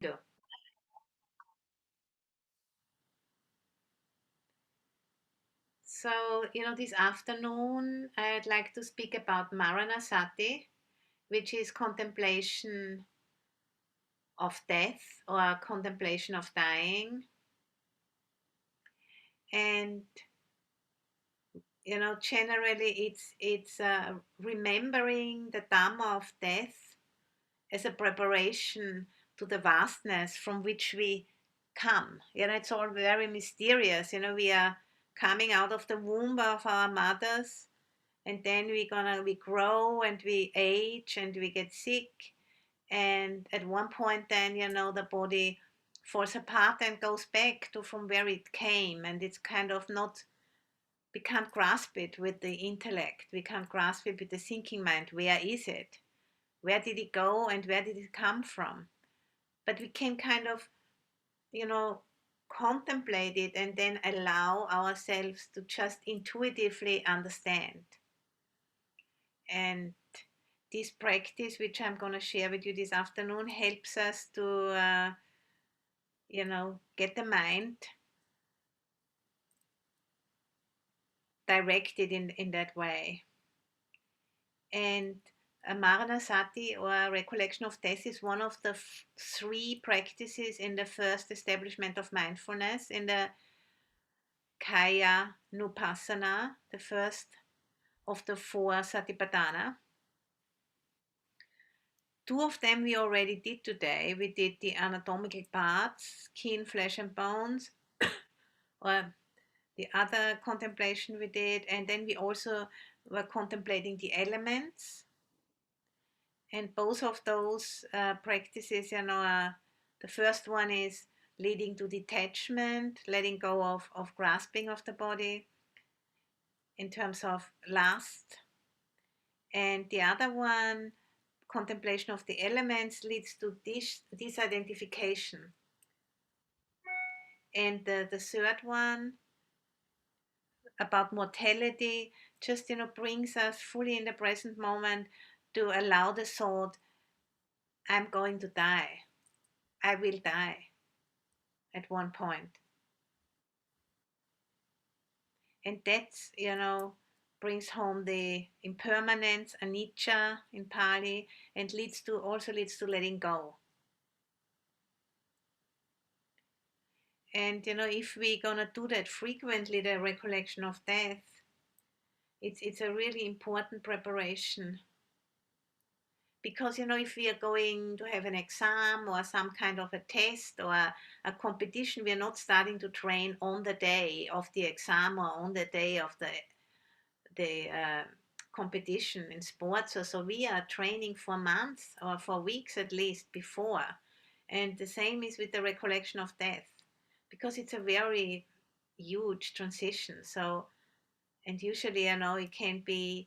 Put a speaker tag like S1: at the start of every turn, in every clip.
S1: Do. So, this afternoon, I'd like to speak about Maranasati, which is contemplation of death or contemplation of dying. And, generally it's remembering the Dhamma of death as a preparation to the vastness from which we come. It's all very mysterious. We are coming out of the womb of our mothers, and then we grow and we age and we get sick, and at one point then the body falls apart and goes back to from where it came, and it's kind of not, we can't grasp it with the intellect, we can't grasp it with the thinking mind. Where is it? Where did it go and where did it come from? But we can kind of, you know contemplate it and then allow ourselves to just intuitively understand. And this practice, which I'm going to share with you this afternoon, helps us to, get the mind directed in that way. And a Maranasati, or a recollection of death, is one of the three practices in the first establishment of mindfulness, in the Kaya Nupassana, the first of the four Satipatthana. Two of them we already did today. We did the anatomical parts, skin, flesh, and bones, or the other contemplation we did. And then we also were contemplating the elements. And both of those practices, the first one is leading to detachment, letting go of grasping of the body in terms of lust. And the other one, contemplation of the elements, leads to disidentification. And the third one, about mortality, just brings us fully in the present moment to allow the thought, I'm going to die, I will die at one point. And that's, brings home the impermanence, anicca in Pali, and leads to letting go. And if we're gonna do that frequently, the recollection of death, it's a really important preparation. Because if we are going to have an exam or some kind of a test or a competition, we are not starting to train on the day of the exam or on the day of the competition in sports. So we are training for months or for weeks at least before. And the same is with the recollection of death, because it's a very huge transition. So, and usually, there can be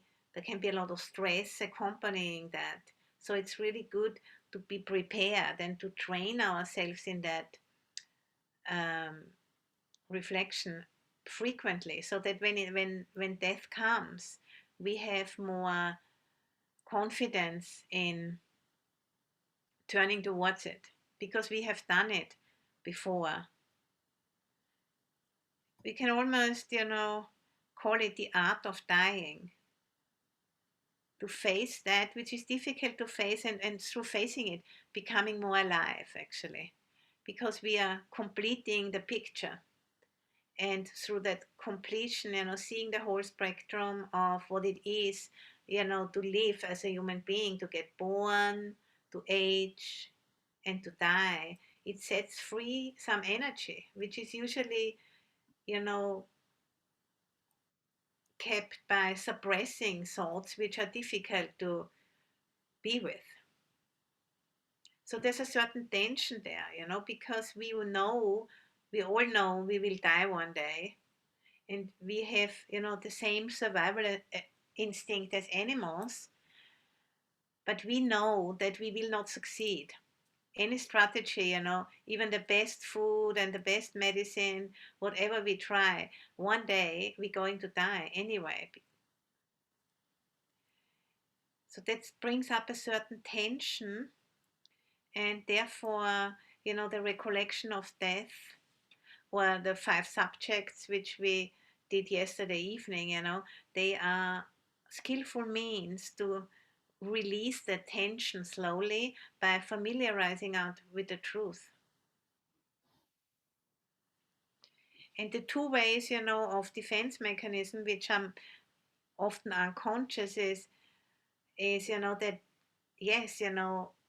S1: a lot of stress accompanying that. So it's really good to be prepared and to train ourselves in that um, reflection frequently, so that when death comes, we have more confidence in turning towards it, because we have done it before. We can almost, call it the art of dying, to face that which is difficult to face, and through facing it, becoming more alive, actually, because we are completing the picture. And through that completion, seeing the whole spectrum of what it is, to live as a human being, to get born, to age, and to die, it sets free some energy, which is usually, you know, kept by suppressing thoughts which are difficult to be with. So there's a certain tension there, because we all know we will die one day, and we have, the same survival instinct as animals, but we know that we will not succeed. Any strategy, even the best food and the best medicine, whatever we try, one day we're going to die anyway. So that brings up a certain tension, and therefore the recollection of death, or the 5 subjects which we did yesterday evening, they are skillful means to release the tension slowly by familiarizing us with the truth. And the two ways, of defense mechanism, which are often unconscious, is that yes,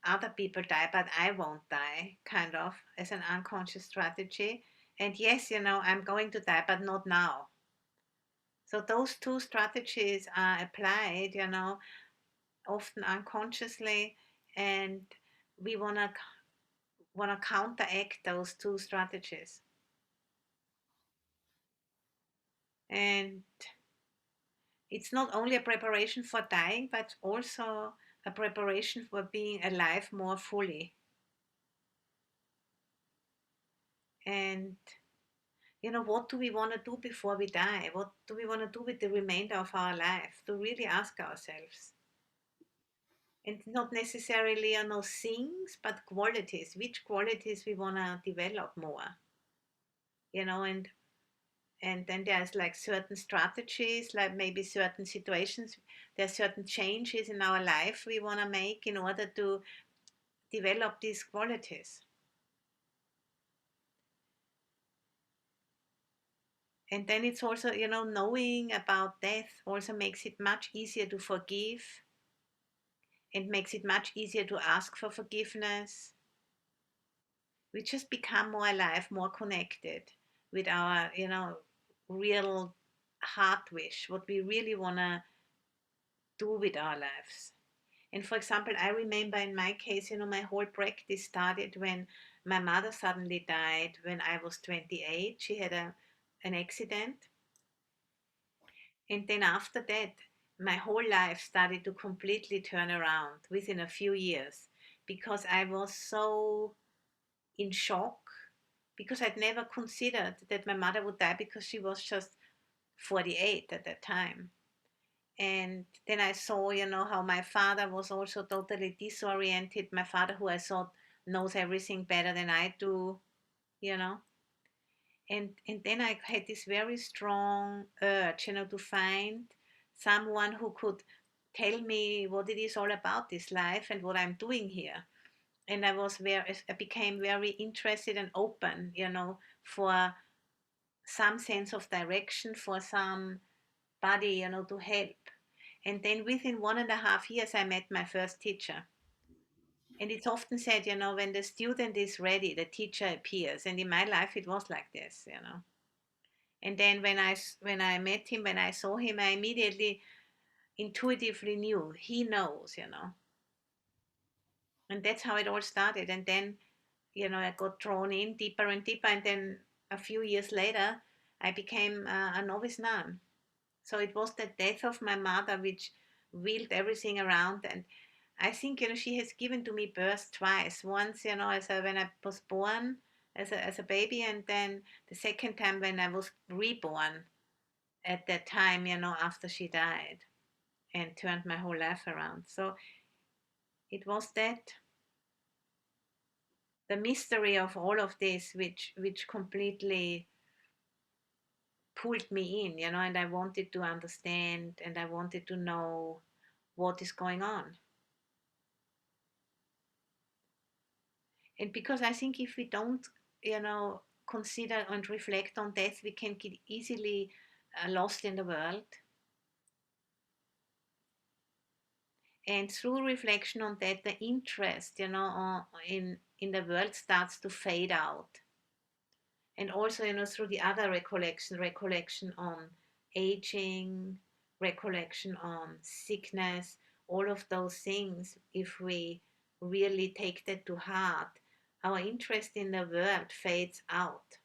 S1: other people die, but I won't die, kind of, as an unconscious strategy. And yes, I'm going to die, but not now. So those two strategies are applied, often unconsciously, and we wanna counteract those two strategies. And it's not only a preparation for dying, but also a preparation for being alive more fully. And what do we want to do before we die? What do we want to do with the remainder of our life? To really ask ourselves. And not necessarily, things, but qualities. Which qualities we want to develop more? And then there's like certain strategies, like maybe certain situations. There's certain changes in our life we want to make in order to develop these qualities. And then it's also, knowing about death also makes it much easier to forgive, and makes it much easier to ask for forgiveness. We just become more alive, more connected with our, real heart wish, what we really want to do with our lives. And for example, I remember in my case, my whole practice started when my mother suddenly died when I was 28. She had an accident. And then after that, my whole life started to completely turn around within a few years, because I was so in shock, because I'd never considered that my mother would die, because she was just 48 at that time. And then I saw, how my father was also totally disoriented. My father, who I thought knows everything better than I do, you know. And then I had this very strong urge, to find someone who could tell me what it is all about, this life, and what I'm doing here. And I became very interested and open, for some sense of direction, for somebody, to help. And then within 1.5 years, I met my first teacher. And it's often said, when the student is ready, the teacher appears. And in my life, it was like this. And then when I met him, when I saw him, I immediately intuitively knew he knows. And that's how it all started. And then, I got drawn in deeper and deeper. And then a few years later, I became a novice nun. So it was the death of my mother which wheeled everything around. And I think, she has given to me birth twice. Once, when I was born as a baby, and then the second time when I was reborn at that time, after she died, and turned my whole life around. So it was that the mystery of all of this which completely pulled me in, and I wanted to understand, and I wanted to know what is going on. And because I think if we don't, consider and reflect on death, we can get easily lost in the world. And through reflection on that, the interest, in the world starts to fade out. And also, through the other recollection on aging, recollection on sickness, all of those things, if we really take that to heart, our interest in the world fades out.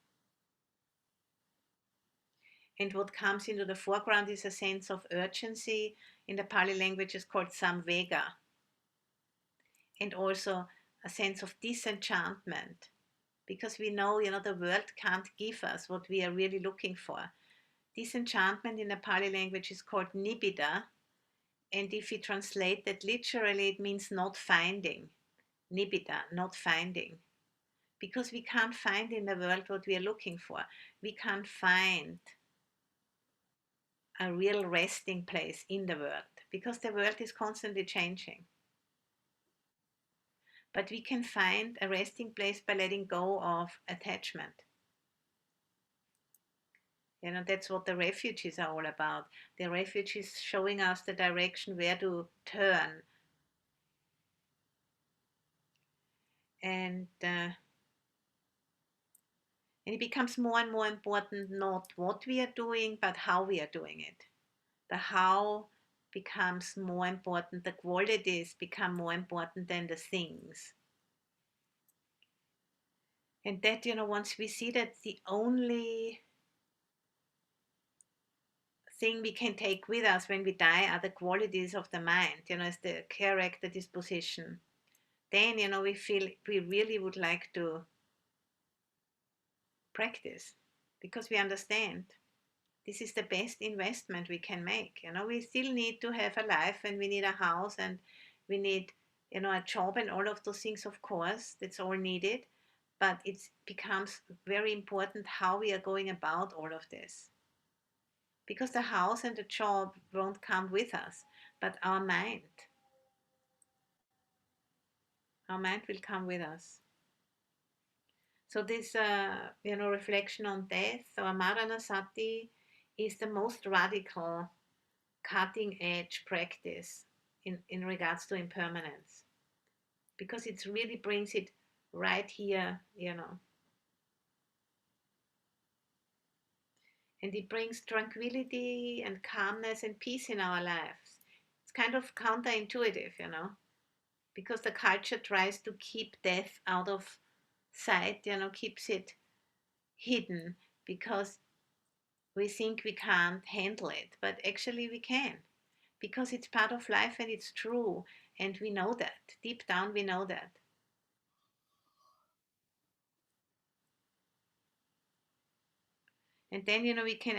S1: And what comes into the foreground is a sense of urgency. In the Pali language, is called samvega. And also a sense of disenchantment, because we know, the world can't give us what we are really looking for. Disenchantment in the Pali language is called nibbida. And if we translate that literally, it means not finding. Nibbida, not finding. because we can't find in the world what we are looking for. We can't find a real resting place in the world because the world is constantly changing. But we can find a resting place by letting go of attachment. That's what the refuges are all about. The refuge is showing us the direction where to turn. And it becomes more and more important not what we are doing, but how we are doing it. The how becomes more important. The qualities become more important than the things. And that, once we see that the only thing we can take with us when we die are the qualities of the mind, is the character disposition, then, we feel we really would like to practice because we understand this is the best investment we can make. We still need to have a life and we need a house and we need, a job and all of those things, of course, that's all needed. But it becomes very important how we are going about all of this. Because the house and the job won't come with us, but our mind will come with us. So this, reflection on death or Maranasati is the most radical, cutting edge practice in regards to impermanence, because it really brings it right here, and it brings tranquility and calmness and peace in our lives. It's kind of counterintuitive, because the culture tries to keep death out of sight, keeps it hidden because we think we can't handle it, but actually we can, because it's part of life and it's true, and we know that. Deep down, we know that. And then, we can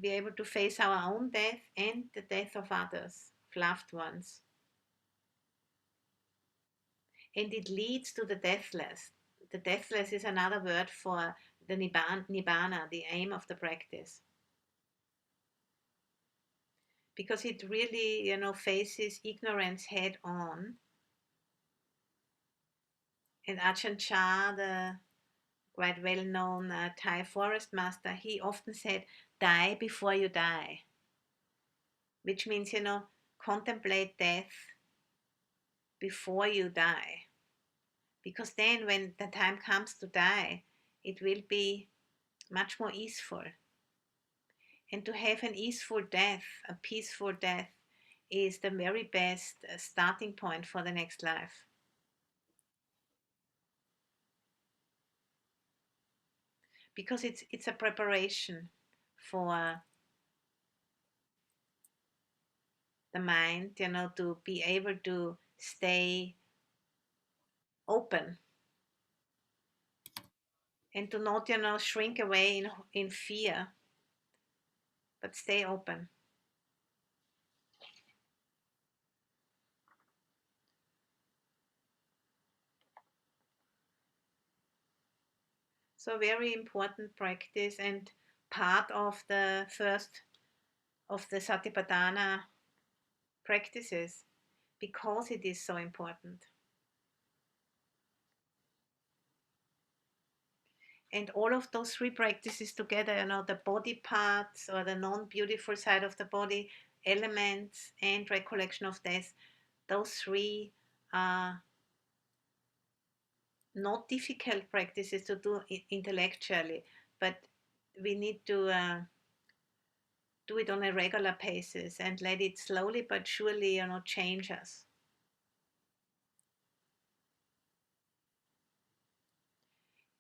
S1: be able to face our own death and the death of others, of loved ones. And it leads to the deathless. The deathless is another word for the nibbana, the aim of the practice. Because it really, faces ignorance head on. And Ajahn Chah, the quite well-known Thai forest master, he often said, die before you die. Which means, contemplate death before you die. Because then when the time comes to die, it will be much more easeful. And to have an easeful death, a peaceful death, is the very best starting point for the next life. Because it's a preparation for the mind, to be able to stay open and to not, shrink away in fear, but stay open. So very important practice and part of the first of the Satipatthana practices, because it is so important. And all of those three practices together, the body parts or the non-beautiful side of the body, elements, and recollection of death, those three are not difficult practices to do intellectually, but we need to do it on a regular basis and let it slowly but surely, change us.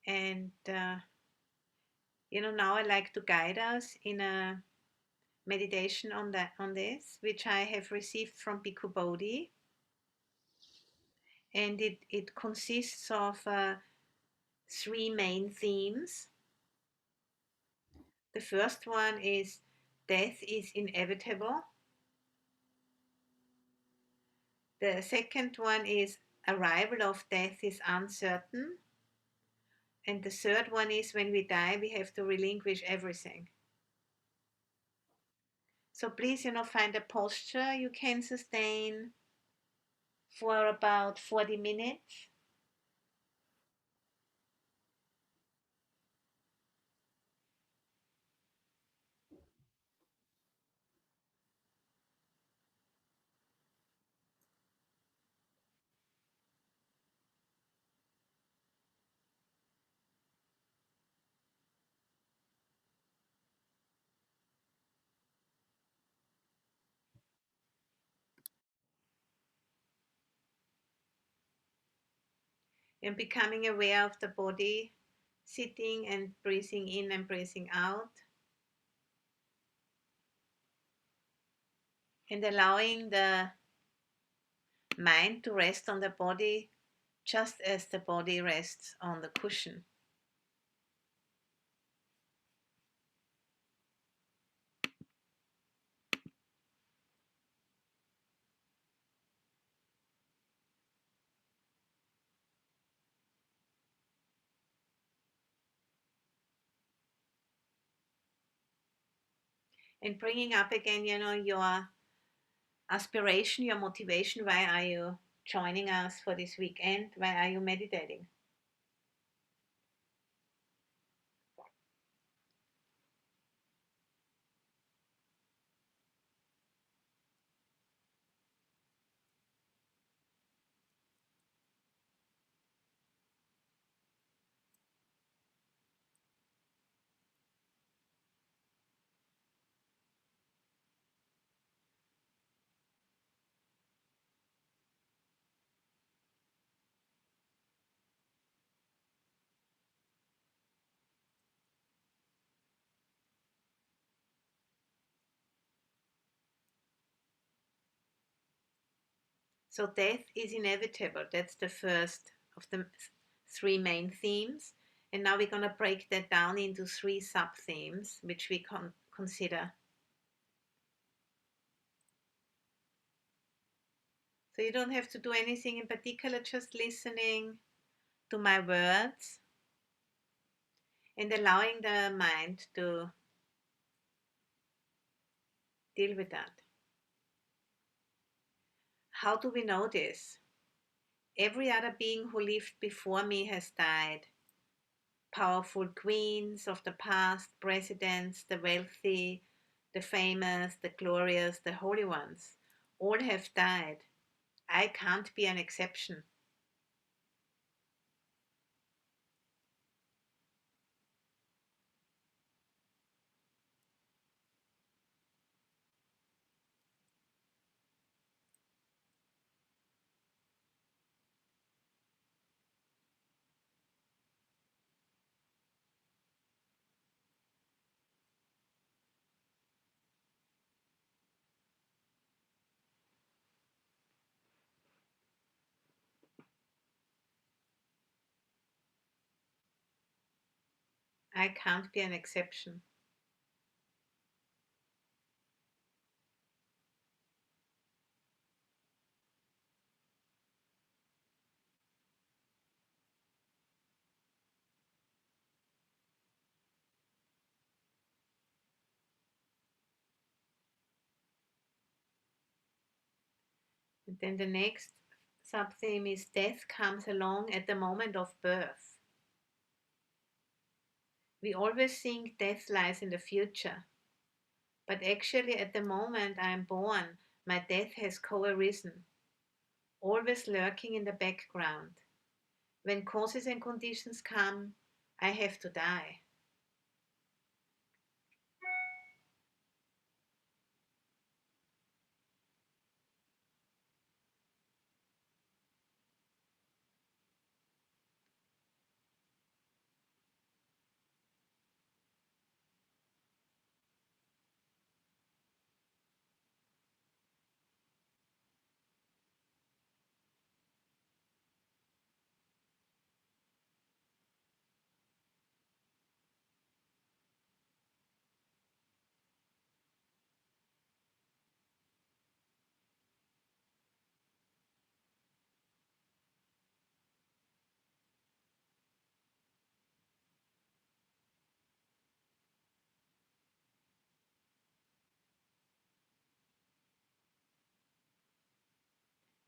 S1: And now I like to guide us in a meditation on this, which I have received from Bhikkhu Bodhi, and it consists of three main themes. The first one is death is inevitable. The second one is arrival of death is uncertain. And the third one is when we die, we have to relinquish everything. So please, find a posture you can sustain for about 40 minutes. And becoming aware of the body, sitting and breathing in and breathing out, and allowing the mind to rest on the body just as the body rests on the cushion. And bringing up again, your aspiration, your motivation. Why are you joining us for this weekend? Why are you meditating? So death is inevitable. That's the first of the three main themes. And now we're going to break that down into three sub themes, which we can consider. So you don't have to do anything in particular, just listening to my words and allowing the mind to deal with that. How do we know this? Every other being who lived before me has died. Powerful queens of the past, presidents, the wealthy, the famous, the glorious, the holy ones, all have died. I can't be an exception. I can't be an exception. And then the next sub theme is death comes along at the moment of birth. We always think death lies in the future, but actually, at the moment I am born, my death has co arisen, always lurking in the background. When causes and conditions come, I have to die.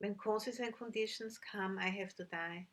S1: When causes and conditions come, I have to die.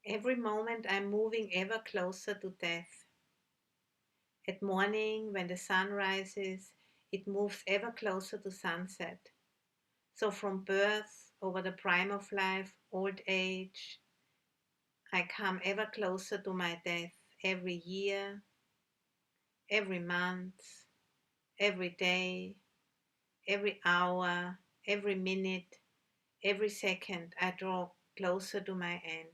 S1: Every moment I'm moving ever closer to death. At morning, when the sun rises, it moves ever closer to sunset. So from birth, over the prime of life, old age, I come ever closer to my death every year, every month, every day, every hour, every minute, every second I draw closer to my end.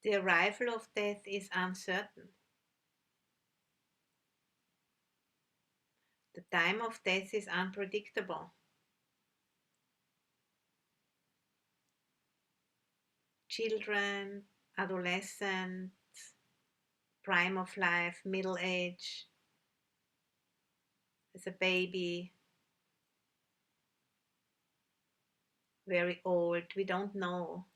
S1: The arrival of death is uncertain. The time of death is unpredictable. Children, adolescents, prime of life, middle age, as a baby, very old. We don't know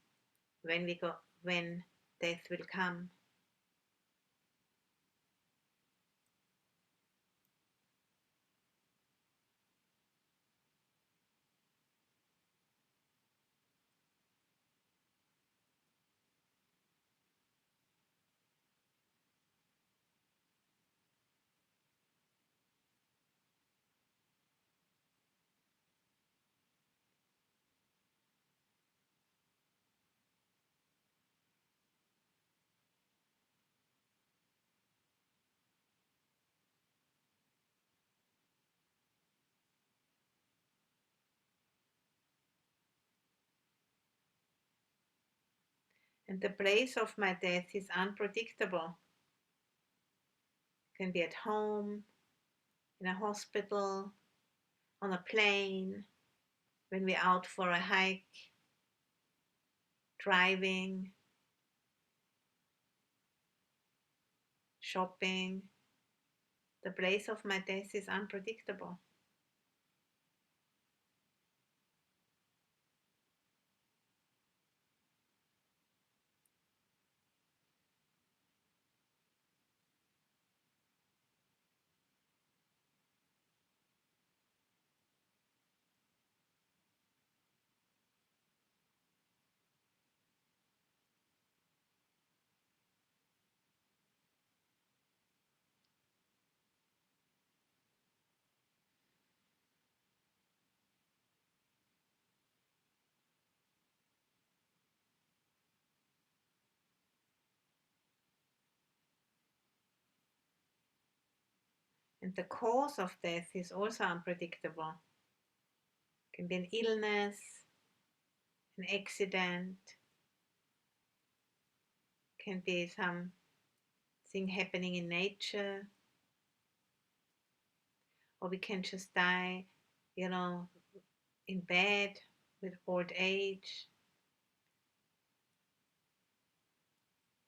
S1: when death will come. And the place of my death is unpredictable. It can be at home, in a hospital, on a plane, when we're out for a hike, driving, shopping. The place of my death is unpredictable. And the cause of death is also unpredictable. It can be an illness, an accident, can be something happening in nature, or we can just die, you know, in bed with old age.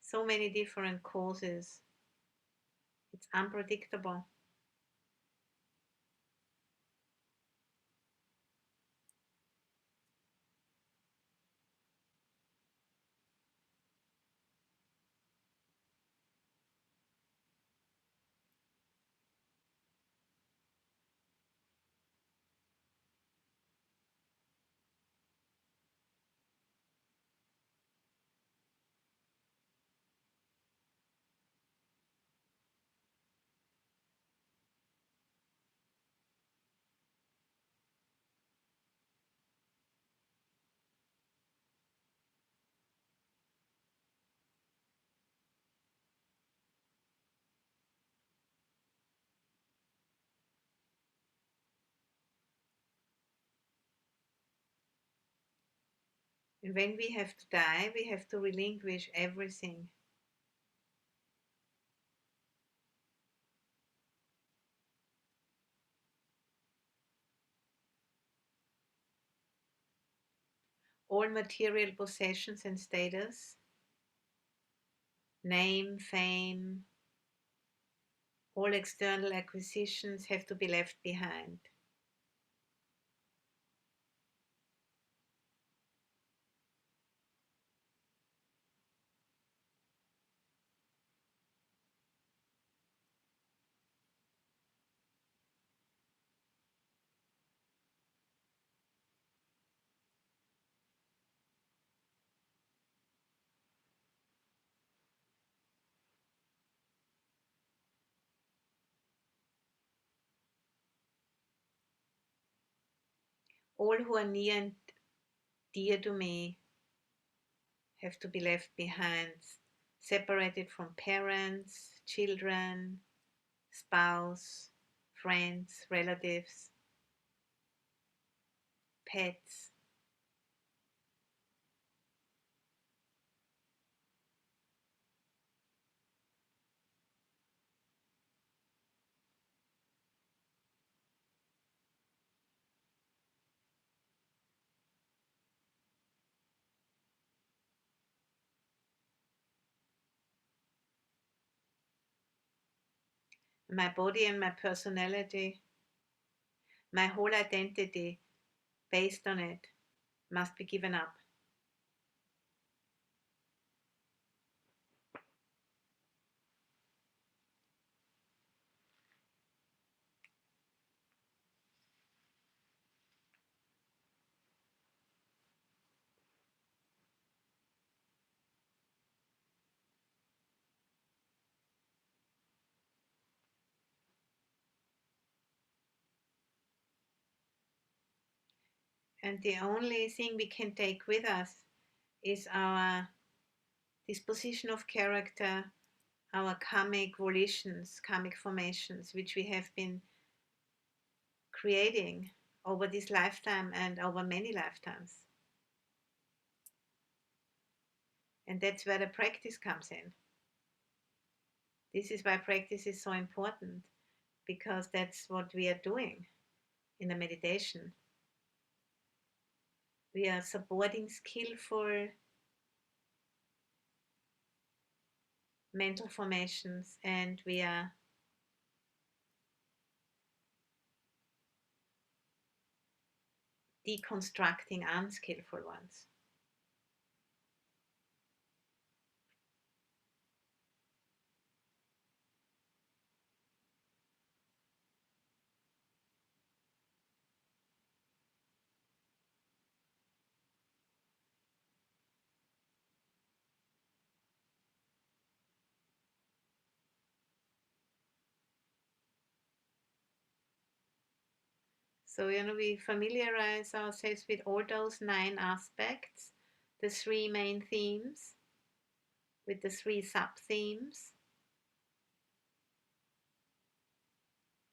S1: So many different causes. It's unpredictable. And when we have to die, we have to relinquish everything. All material possessions and status, name, fame, all external acquisitions have to be left behind. All who are near and dear to me have to be left behind, separated from parents, children, spouse, friends, relatives, pets. My body and my personality, my whole identity based on it must be given up. And the only thing we can take with us is our disposition of character, our karmic volitions, karmic formations, which we have been creating over this lifetime and over many lifetimes. And that's where the practice comes in. This is why practice is so important, because that's what we are doing in the meditation. We are supporting skillful mental formations, and we are deconstructing unskillful ones. So, we familiarize ourselves with all those 9 aspects, the 3 main themes, with the 3 sub-themes.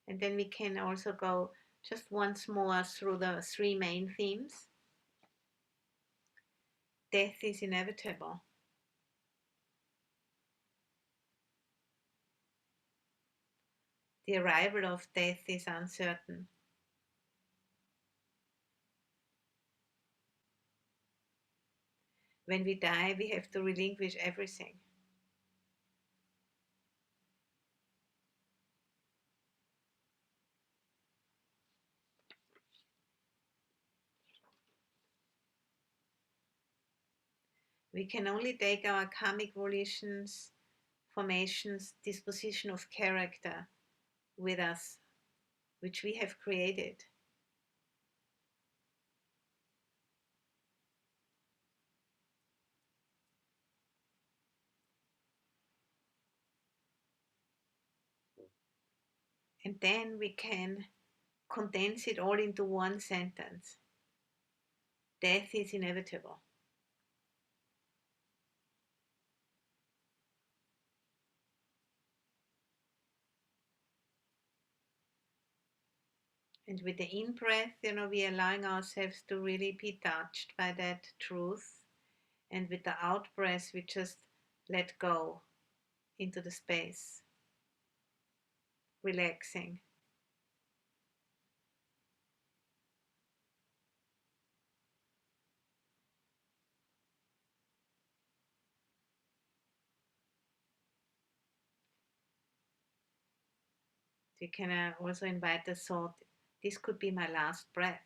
S1: And then we can also go just once more through the 3 main themes. Death is inevitable. The arrival of death is uncertain. When we die, we have to relinquish everything. We can only take our karmic volitions, formations, disposition of character with us, which we have created. And then we can condense it all into one sentence. Death is inevitable. And with the in breath, we are allowing ourselves to really be touched by that truth. And with the out breath, we just let go into the space, relaxing. You can also invite the thought, this could be my last breath.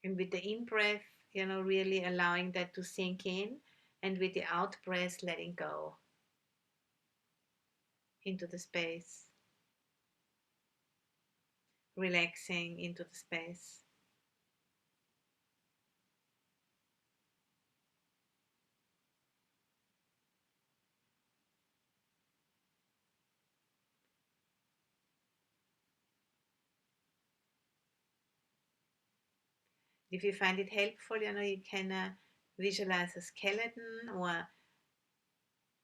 S1: And with the in breath, really allowing that to sink in, and with the out breath, letting go into the space, relaxing into the space. If you find it helpful, you can visualize a skeleton or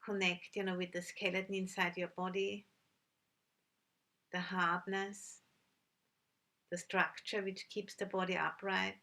S1: connect, with the skeleton inside your body, the hardness, the structure which keeps the body upright.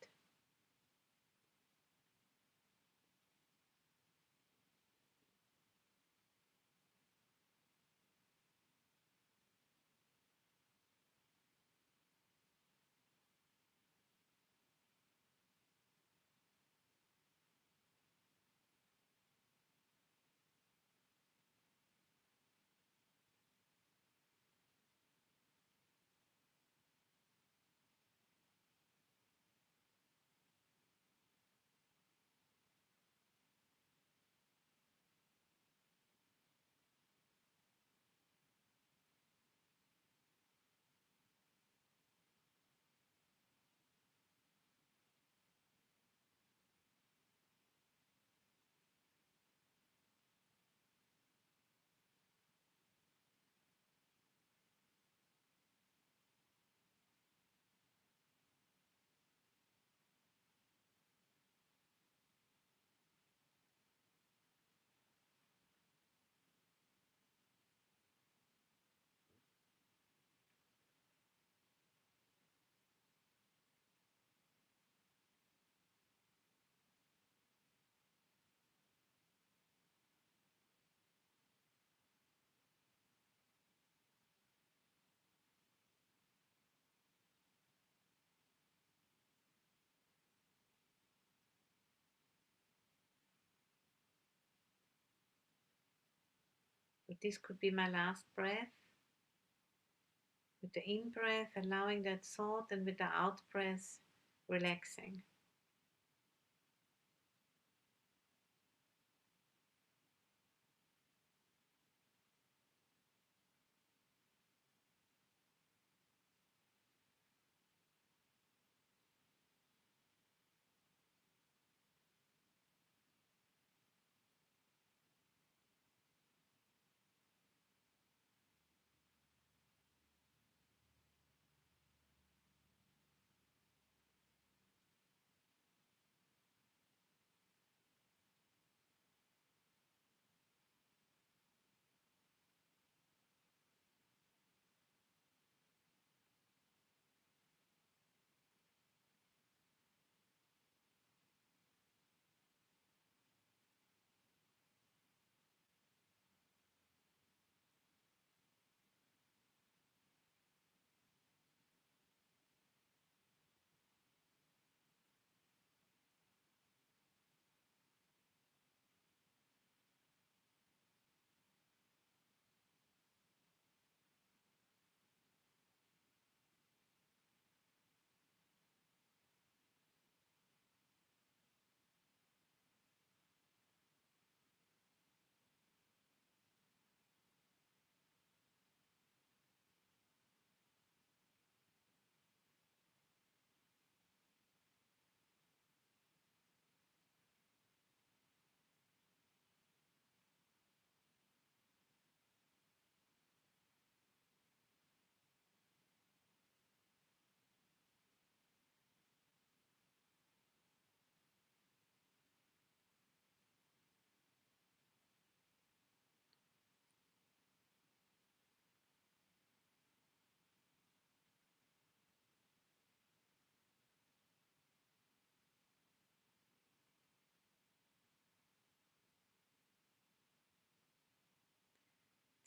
S1: So this could be my last breath. With the in breath, allowing that thought, and with the out breath, relaxing.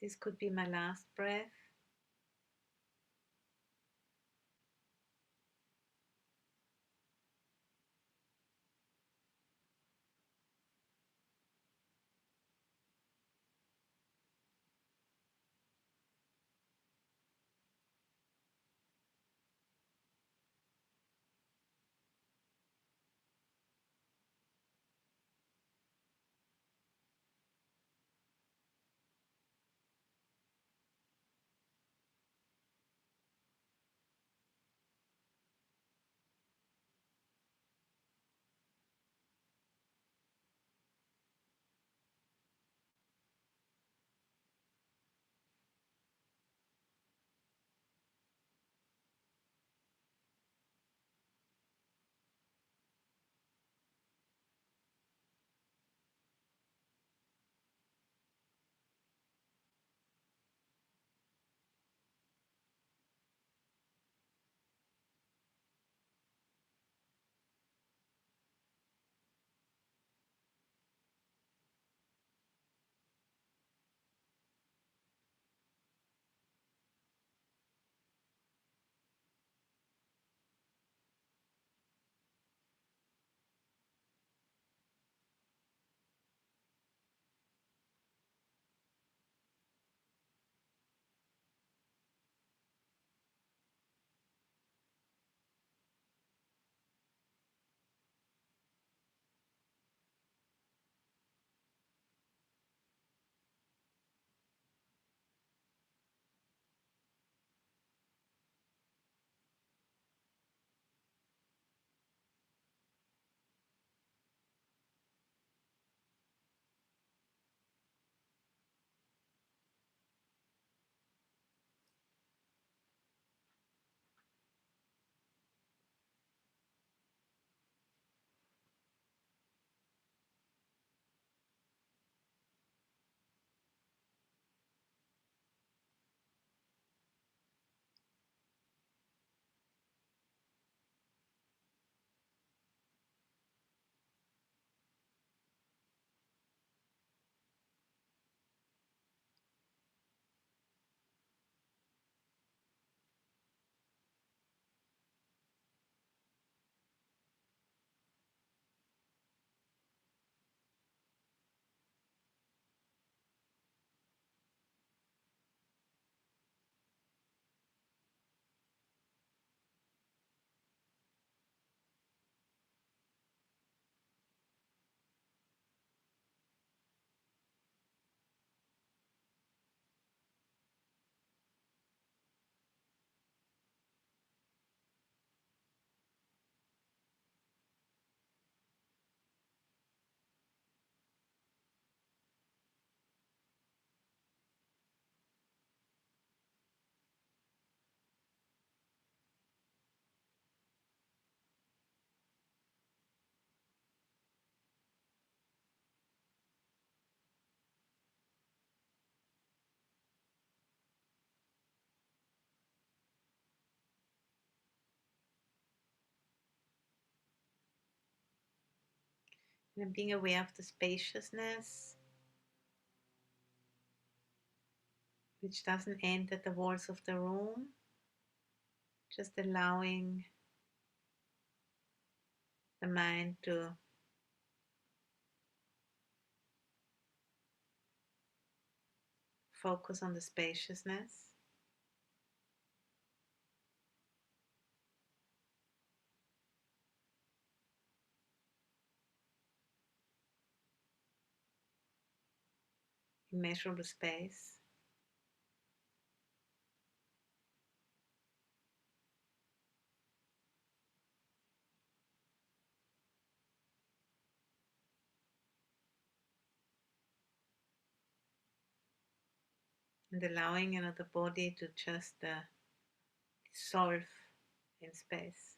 S1: This could be my last breath. And being aware of the spaciousness, which doesn't end at the walls of the room, just allowing the mind to focus on the spaciousness. Immeasurable space. And allowing the body to just dissolve in space.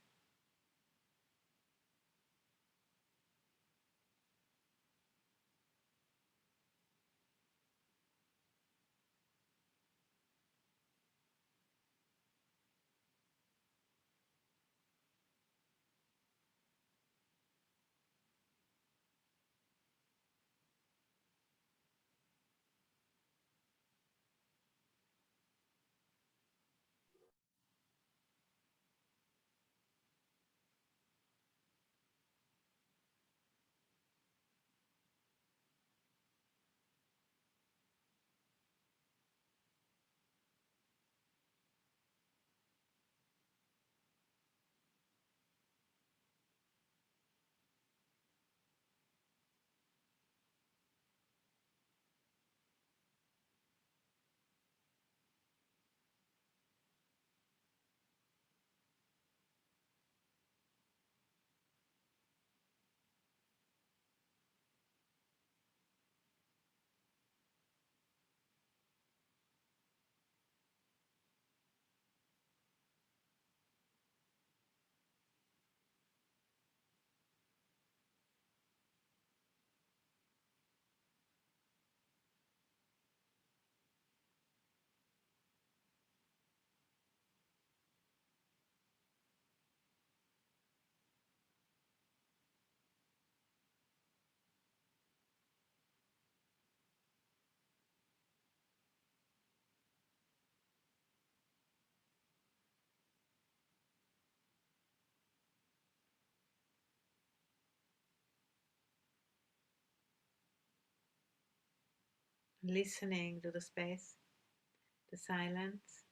S1: listening to the space, the silence.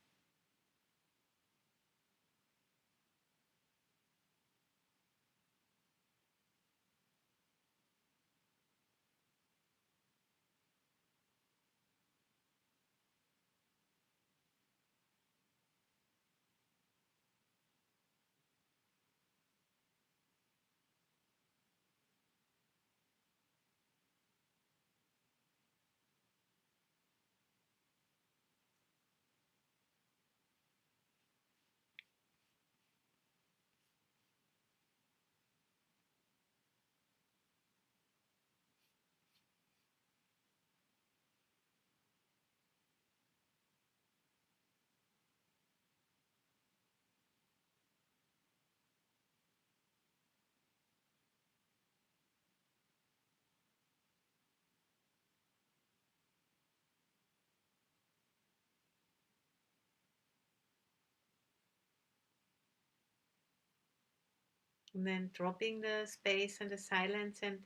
S1: And then dropping the space and the silence, and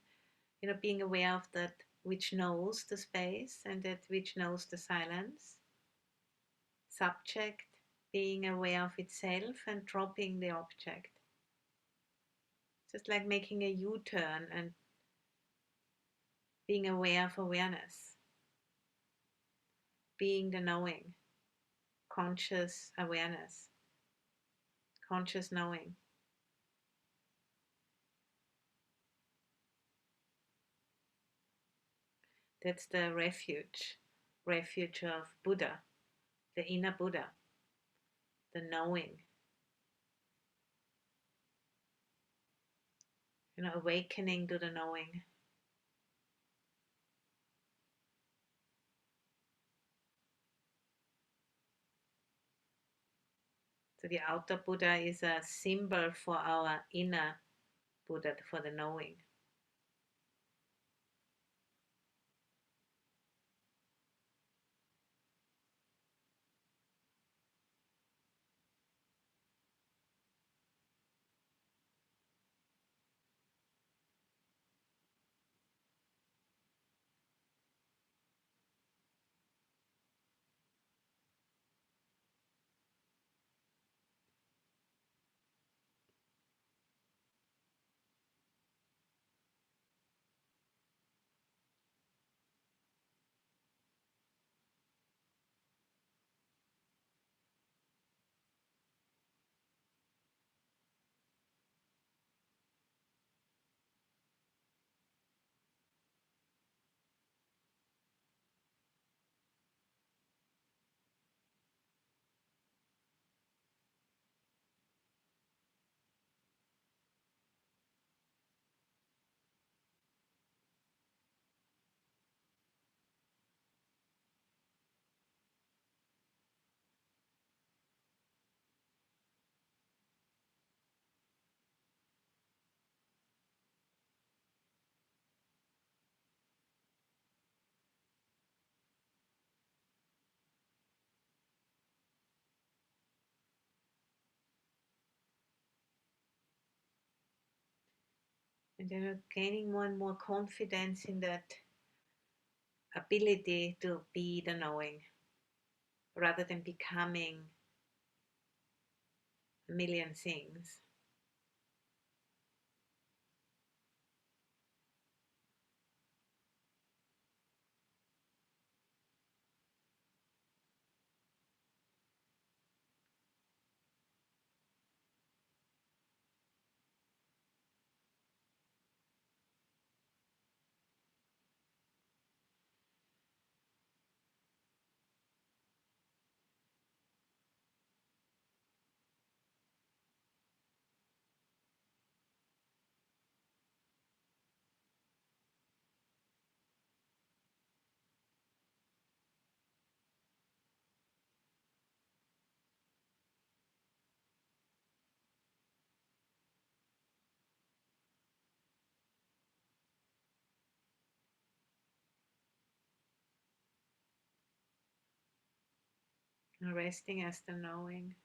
S1: being aware of that which knows the space and that which knows the silence. Subject being aware of itself and dropping the object. Just like making a U-turn and being aware of awareness, being the knowing, conscious awareness, conscious knowing. That's the refuge of Buddha, the inner Buddha, the knowing, awakening to the knowing. So the outer Buddha is a symbol for our inner Buddha, for the knowing. And gaining more and more confidence in that ability to be the knowing rather than becoming a million things. And resting as the knowing.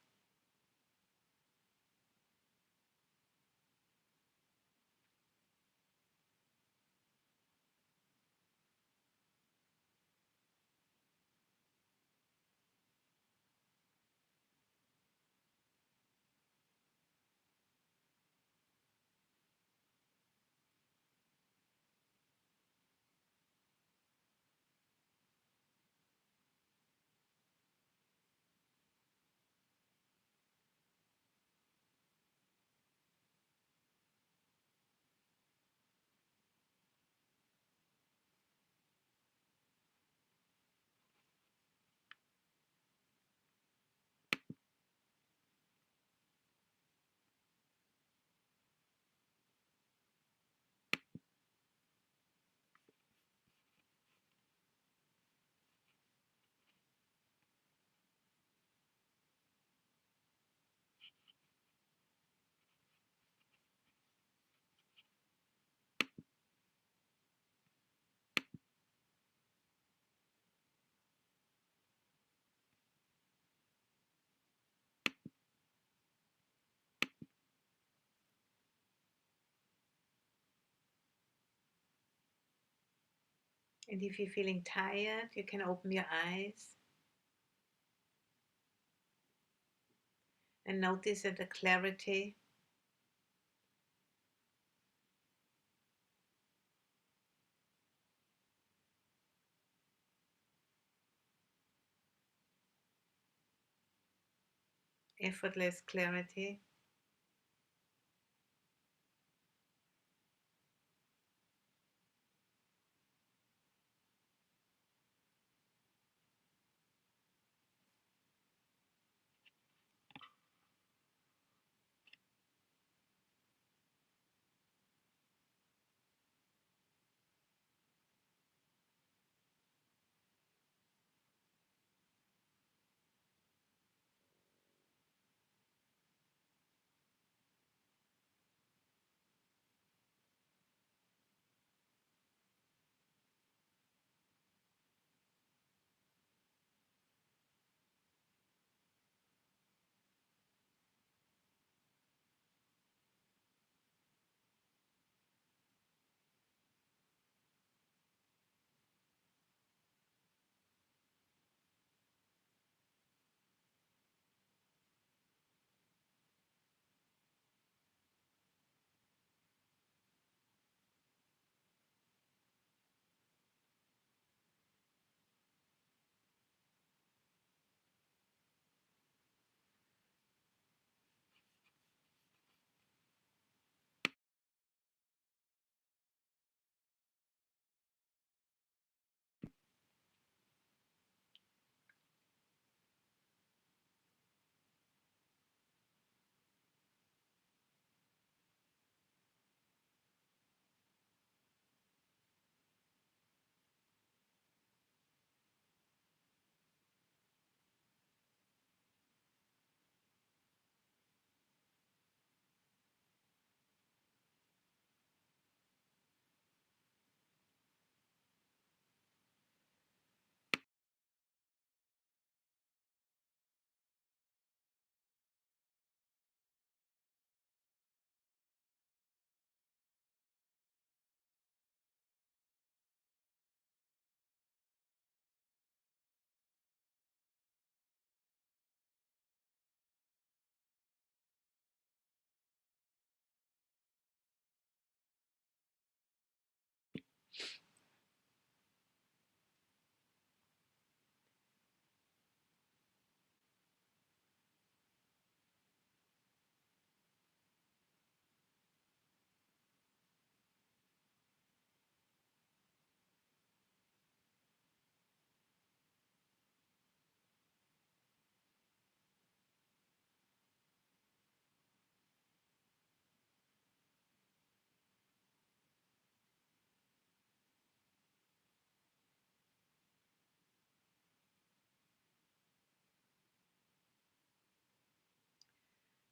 S1: And if you're feeling tired, you can open your eyes and notice that the clarity effortless clarity.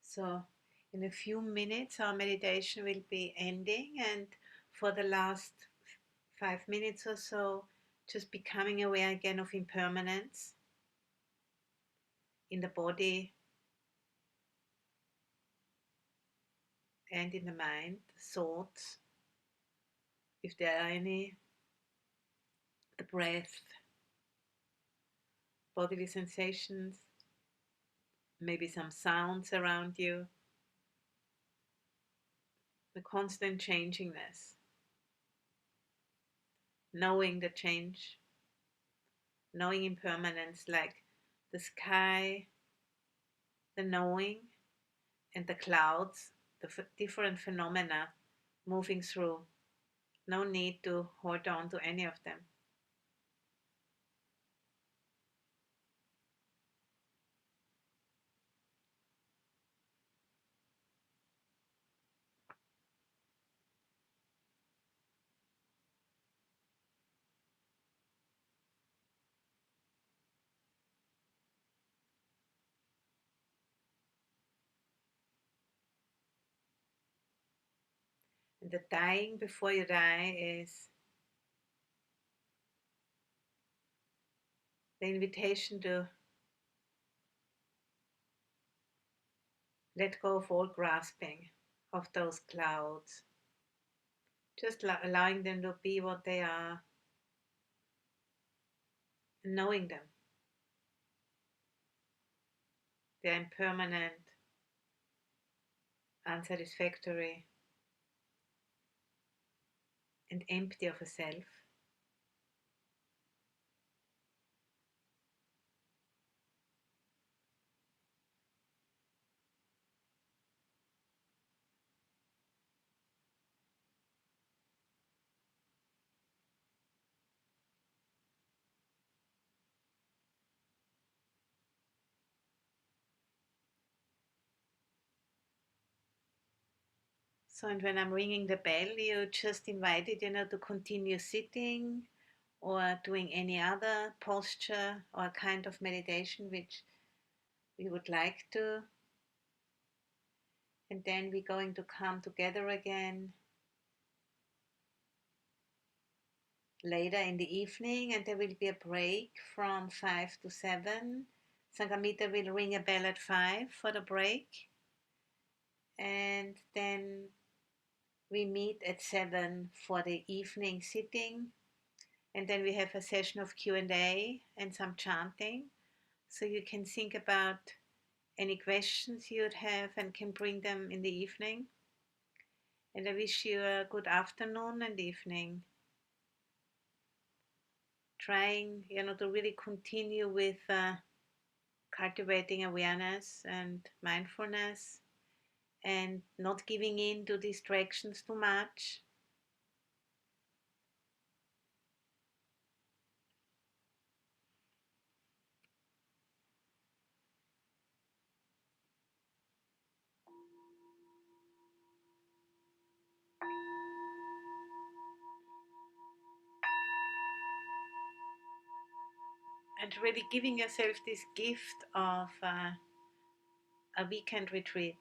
S1: So, in a few minutes, our meditation will be ending, and for the last 5 minutes or so, just becoming aware again of impermanence in the body and in the mind, thoughts, if there are any, the breath, bodily sensations, maybe some sounds around you, the constant changingness, knowing the change, knowing impermanence, like the sky, the knowing, and the clouds, the different phenomena moving through. No need to hold on to any of them. And the dying before you die is the invitation to let go of all grasping of those clouds, just allowing them to be what they are, knowing them. They're impermanent, unsatisfactory, and empty of a self. So, and when I'm ringing the bell, you just invited, to continue sitting or doing any other posture or kind of meditation which we would like to. And then we're going to come together again later in the evening, and there will be a break from 5 to 7. Sangamita will ring a bell at 5 for the break, and then we meet at 7 for the evening sitting, and then we have a session of Q&A and some chanting, so you can think about any questions you'd have and can bring them in the evening. And I wish you a good afternoon and evening. Trying, to really continue with cultivating awareness and mindfulness and not giving in to distractions too much. And really giving yourself this gift of a weekend retreat.